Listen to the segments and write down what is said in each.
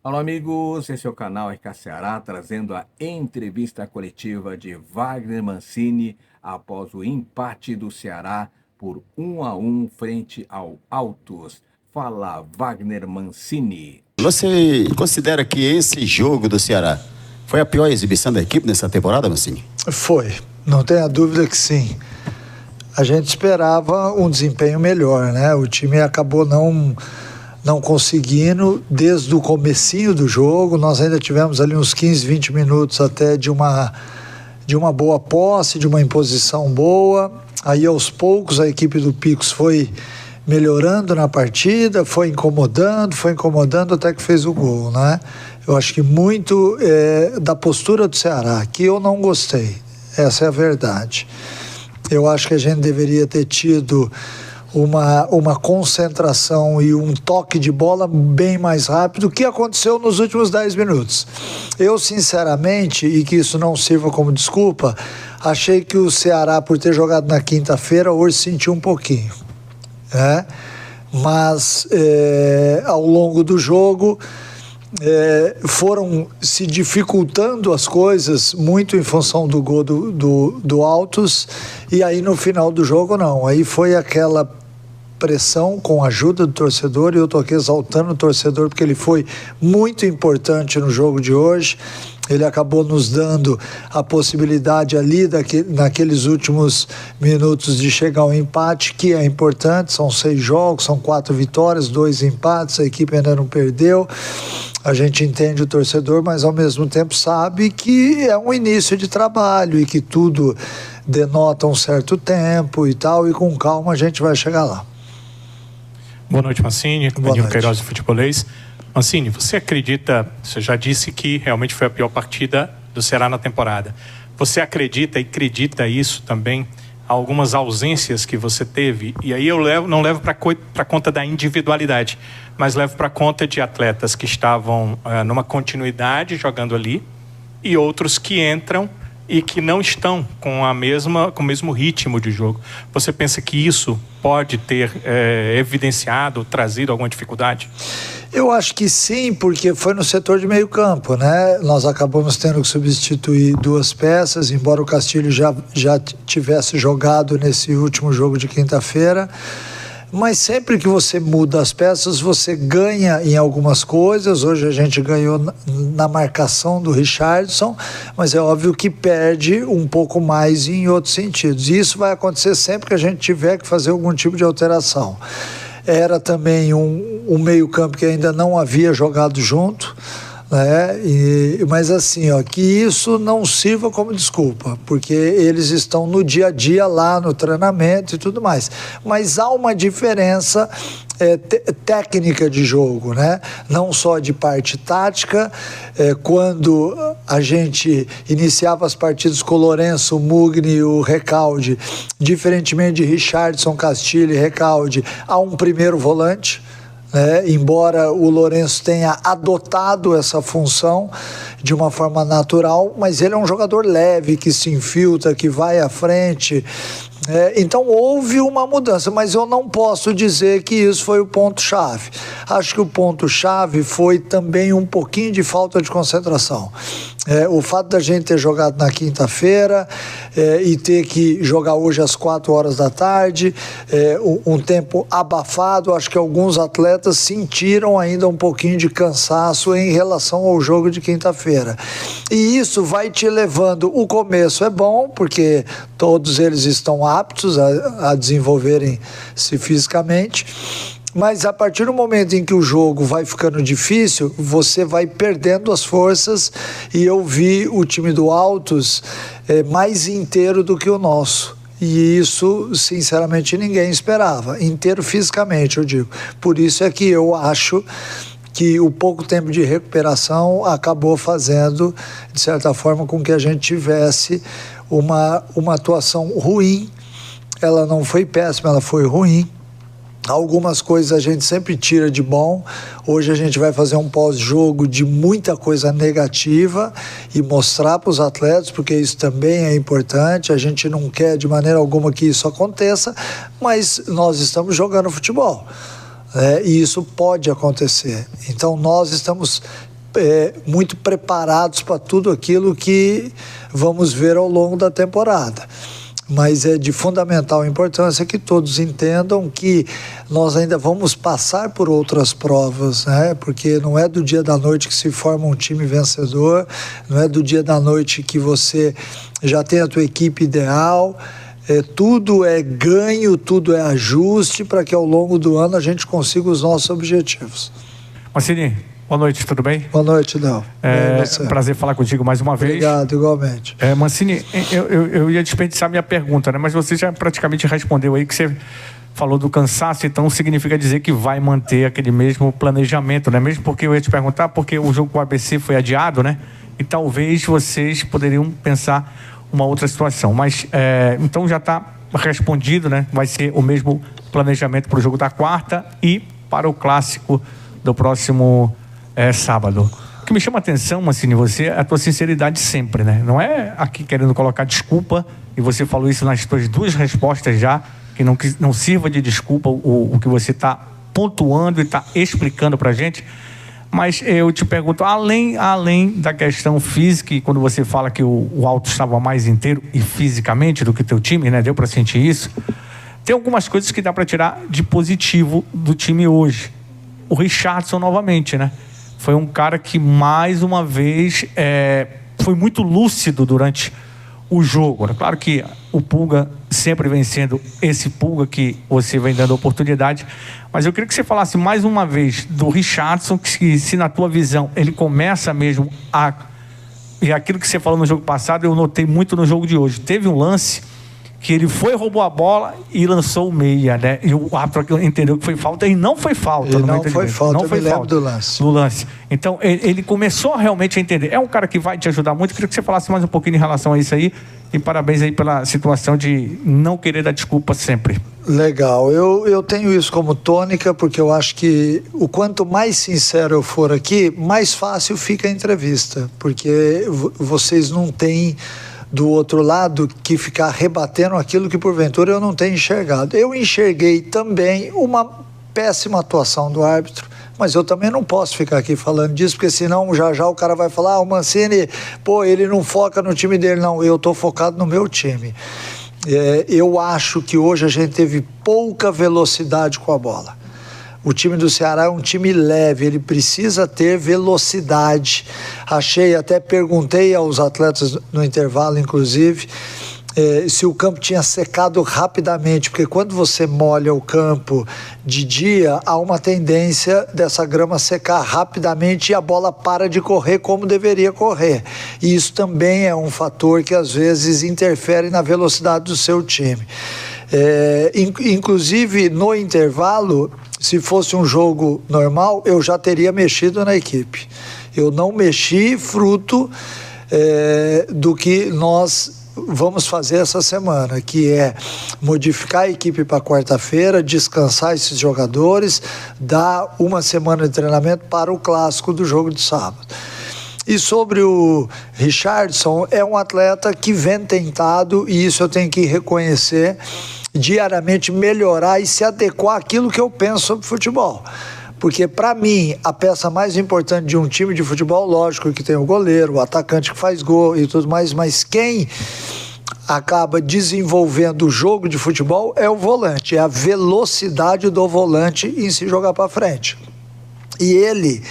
Olá, amigos. Esse é o canal RK Ceará, trazendo a entrevista coletiva de Wagner Mancini após o empate do Ceará por 1-1 frente ao Altos. Fala, Wagner Mancini. Você considera que esse jogo do Ceará foi a pior exibição da equipe nessa temporada, Mancini? Foi, não tenha dúvida que sim. A gente esperava um desempenho melhor, né? O time acabou não conseguindo desde o comecinho do jogo. Nós ainda tivemos ali uns 15, 20 minutos até de uma boa posse, de uma imposição boa. Aí aos poucos a equipe do Picos foi melhorando na partida, foi incomodando até que fez o gol, né? Eu acho que muito da postura do Ceará, que eu não gostei, essa é a verdade. Eu acho que a gente deveria ter tido uma concentração e um toque de bola bem mais rápido, o que aconteceu nos últimos 10 minutos. Eu, sinceramente, e que isso não sirva como desculpa, achei que o Ceará, por ter jogado na quinta-feira, hoje sentiu um pouquinho. Mas ao longo do jogo foram se dificultando as coisas muito em função do gol do Altos, e aí no final do jogo não, aí foi aquela pressão com a ajuda do torcedor, e eu estou aqui exaltando o torcedor porque ele foi muito importante no jogo de hoje. Ele acabou nos dando a possibilidade ali, naqueles últimos minutos, de chegar ao empate, que é importante. São 6 jogos, são 4 vitórias, 2 empates, a equipe ainda não perdeu. A gente entende o torcedor, mas ao mesmo tempo sabe que é um início de trabalho e que tudo denota um certo tempo e tal, e com calma a gente vai chegar lá. Boa noite, Mancini. Danilo Queiroz, do Futebolês. Mancini, você já disse que realmente foi a pior partida do Ceará na temporada. Você acredita isso também, algumas ausências que você teve? E aí eu não levo para conta da individualidade, mas levo para conta de atletas que estavam numa continuidade jogando ali e outros que entram e que não estão com o mesmo ritmo de jogo. Você pensa que isso pode ter evidenciado, trazido alguma dificuldade? Eu acho que sim, porque foi no setor de meio campo, né? Nós acabamos tendo que substituir 2 peças, embora o Castilho já tivesse jogado nesse último jogo de quinta-feira. Mas sempre que você muda as peças, você ganha em algumas coisas. Hoje a gente ganhou na marcação do Richardson, mas é óbvio que perde um pouco mais em outros sentidos. E isso vai acontecer sempre que a gente tiver que fazer algum tipo de alteração. Era também um meio-campo que ainda não havia jogado junto, né? Mas assim, que isso não sirva como desculpa, porque eles estão no dia a dia lá no treinamento e tudo mais. Mas há uma diferença técnica de jogo, né? Não só de parte tática. Quando a gente iniciava as partidas com o Lourenço, o Mugni e o Recalde, diferentemente de Richardson, Castilho e Recalde, há um primeiro volante. Embora o Lourenço tenha adotado essa função de uma forma natural, mas ele é um jogador leve, que se infiltra, que vai à frente. Então houve uma mudança, mas eu não posso dizer que isso foi o ponto-chave. Acho que o ponto-chave foi também um pouquinho de falta de concentração. O fato da gente ter jogado na quinta-feira e ter que jogar hoje às 4 horas da tarde, um tempo abafado, acho que alguns atletas sentiram ainda um pouquinho de cansaço em relação ao jogo de quinta-feira. E isso vai te levando, o começo é bom, porque todos eles estão aptos a desenvolverem-se fisicamente, mas a partir do momento em que o jogo vai ficando difícil, você vai perdendo as forças, e eu vi o time do Altos mais inteiro do que o nosso. E isso, sinceramente, ninguém esperava. Inteiro fisicamente, eu digo. Por isso é que eu acho que o pouco tempo de recuperação acabou fazendo, de certa forma, com que a gente tivesse uma atuação ruim. Ela não foi péssima, ela foi ruim. Algumas coisas a gente sempre tira de bom. Hoje a gente vai fazer um pós-jogo de muita coisa negativa e mostrar para os atletas, porque isso também é importante. A gente não quer de maneira alguma que isso aconteça, mas nós estamos jogando futebol, e isso pode acontecer. Então nós estamos muito preparados para tudo aquilo que vamos ver ao longo da temporada. Mas é de fundamental importância que todos entendam que nós ainda vamos passar por outras provas, né? Porque não é do dia da noite que se forma um time vencedor, não é do dia da noite que você já tem a tua equipe ideal. Tudo é ganho, tudo é ajuste para que ao longo do ano a gente consiga os nossos objetivos. Mancini, boa noite, tudo bem? Boa noite, Léo. Prazer falar contigo mais uma vez. Obrigado, igualmente. Mancini, eu ia desperdiçar minha pergunta, né? Mas você já praticamente respondeu aí que você falou do cansaço, então significa dizer que vai manter aquele mesmo planejamento, né? Mesmo porque eu ia te perguntar, porque o jogo com o ABC foi adiado, né? E talvez vocês poderiam pensar uma outra situação. Mas, então já está respondido, né? Vai ser o mesmo planejamento para o jogo da quarta e para o clássico do próximo sábado. O que me chama a atenção, Mancini, você é a tua sinceridade sempre, né? Não é aqui querendo colocar desculpa, e você falou isso nas tuas duas respostas já, que não sirva de desculpa o que você está pontuando e está explicando para a gente. Mas eu te pergunto, além da questão física, e quando você fala que o Alto estava mais inteiro e fisicamente do que o teu time, né? Deu para sentir isso. Tem algumas coisas que dá para tirar de positivo do time hoje. O Richarlison novamente, né? Foi um cara que mais uma vez foi muito lúcido durante o jogo. Claro que o Pulga sempre vem sendo esse Pulga que você vem dando oportunidade, mas eu queria que você falasse mais uma vez do Richarlison, que se na tua visão ele começa mesmo e aquilo que você falou no jogo passado eu notei muito no jogo de hoje. Teve um lance que ele roubou a bola e lançou o meia, né? E o árbitro entendeu que foi falta, e não foi falta. Não foi falta, eu me lembro do lance. Então, ele começou realmente a entender. É um cara que vai te ajudar muito. Eu queria que você falasse mais um pouquinho em relação a isso aí. E parabéns aí pela situação de não querer dar desculpa sempre. Legal. Eu tenho isso como tônica, porque eu acho que o quanto mais sincero eu for aqui, mais fácil fica a entrevista. Porque vocês não têm do outro lado que ficar rebatendo aquilo que porventura eu não tenho enxergado. Eu enxerguei também uma péssima atuação do árbitro, mas eu também não posso ficar aqui falando disso, porque senão já o cara vai falar, o Mancini, ele não foca no time dele. Não, eu estou focado no meu time. Eu acho que hoje a gente teve pouca velocidade com a bola. O time do Ceará é um time leve, ele precisa ter velocidade. Até perguntei aos atletas no intervalo, inclusive, se o campo tinha secado rapidamente, porque quando você molha o campo de dia, há uma tendência dessa grama secar rapidamente e a bola para de correr como deveria correr. E isso também é um fator que às vezes interfere na velocidade do seu time. Inclusive, no intervalo, se fosse um jogo normal, eu já teria mexido na equipe. Eu não mexi fruto do que nós vamos fazer essa semana, que é modificar a equipe para quarta-feira, descansar esses jogadores, dar uma semana de treinamento para o clássico do jogo de sábado. E sobre o Richarlison, é um atleta que vem tentado, e isso eu tenho que reconhecer, diariamente melhorar e se adequar àquilo que eu penso sobre futebol. Porque, para mim, a peça mais importante de um time de futebol, lógico que tem o goleiro, o atacante que faz gol e tudo mais, mas quem acaba desenvolvendo o jogo de futebol é o volante, é a velocidade do volante em se jogar para frente. E ele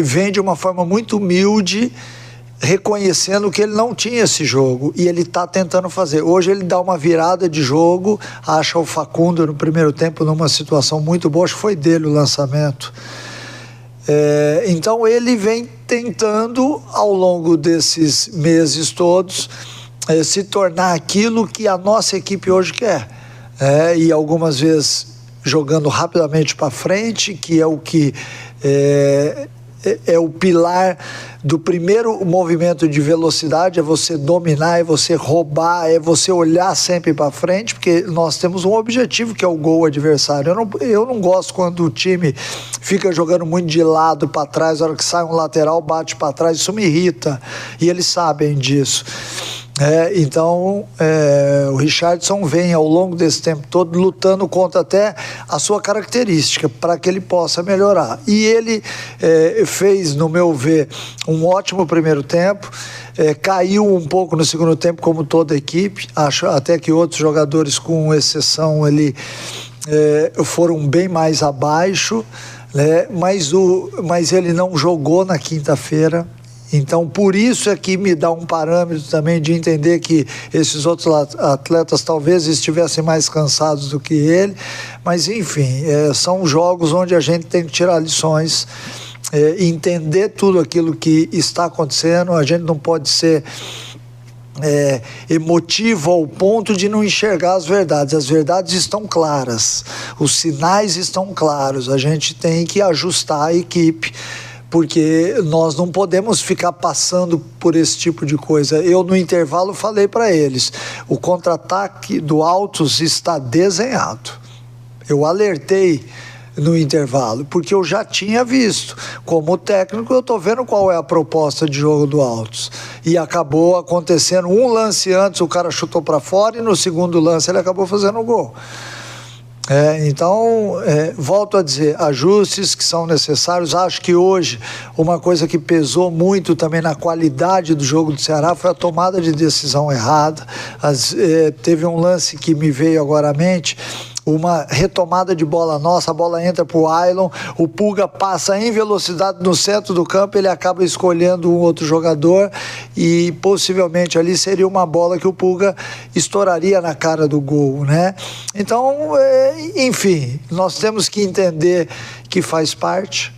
vem de uma forma muito humilde, reconhecendo que ele não tinha esse jogo e ele está tentando fazer. Hoje ele dá uma virada de jogo, acha o Facundo no primeiro tempo numa situação muito boa, acho que foi dele o lançamento. Então ele vem tentando ao longo desses meses todos se tornar aquilo que a nossa equipe hoje quer, e algumas vezes jogando rapidamente para frente, que é o que é o pilar do primeiro movimento de velocidade, é você dominar, é você roubar, é você olhar sempre para frente, porque nós temos um objetivo que é o gol adversário. Eu não gosto quando o time fica jogando muito de lado para trás, a hora que sai um lateral bate para trás, isso me irrita, e eles sabem disso. Então, o Richarlison vem ao longo desse tempo todo lutando contra até a sua característica para que ele possa melhorar. E ele fez, no meu ver, um ótimo primeiro tempo. Caiu um pouco no segundo tempo, como toda a equipe. Acho até que outros jogadores, com exceção, foram bem mais abaixo, né? Mas ele não jogou na quinta-feira. Então, por isso é que me dá um parâmetro também de entender que esses outros atletas talvez estivessem mais cansados do que ele. Mas, enfim, são jogos onde a gente tem que tirar lições, entender tudo aquilo que está acontecendo. A gente não pode ser emotivo ao ponto de não enxergar as verdades. As verdades estão claras, os sinais estão claros. A gente tem que ajustar a equipe, porque nós não podemos ficar passando por esse tipo de coisa. Eu, no intervalo, falei para eles, o contra-ataque do Altos está desenhado. Eu alertei no intervalo, porque eu já tinha visto. Como técnico, eu estou vendo qual é a proposta de jogo do Altos. E acabou acontecendo um lance antes, o cara chutou para fora, e no segundo lance ele acabou fazendo o gol. Então, volto a dizer, ajustes que são necessários. Acho que hoje uma coisa que pesou muito também na qualidade do jogo do Ceará foi a tomada de decisão errada. Teve um lance que me veio agora à mente, uma retomada de bola nossa, a bola entra para o Ailon, o Pulga passa em velocidade no centro do campo, ele acaba escolhendo um outro jogador e possivelmente ali seria uma bola que o Pulga estouraria na cara do gol, né? Então, enfim, nós temos que entender que faz parte,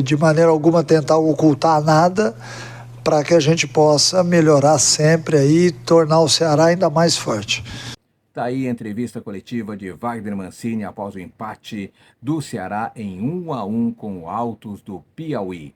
de maneira alguma tentar ocultar nada, para que a gente possa melhorar sempre aí e tornar o Ceará ainda mais forte. Está aí a entrevista coletiva de Wagner Mancini após o empate do Ceará em 1-1 com o Altos do Piauí.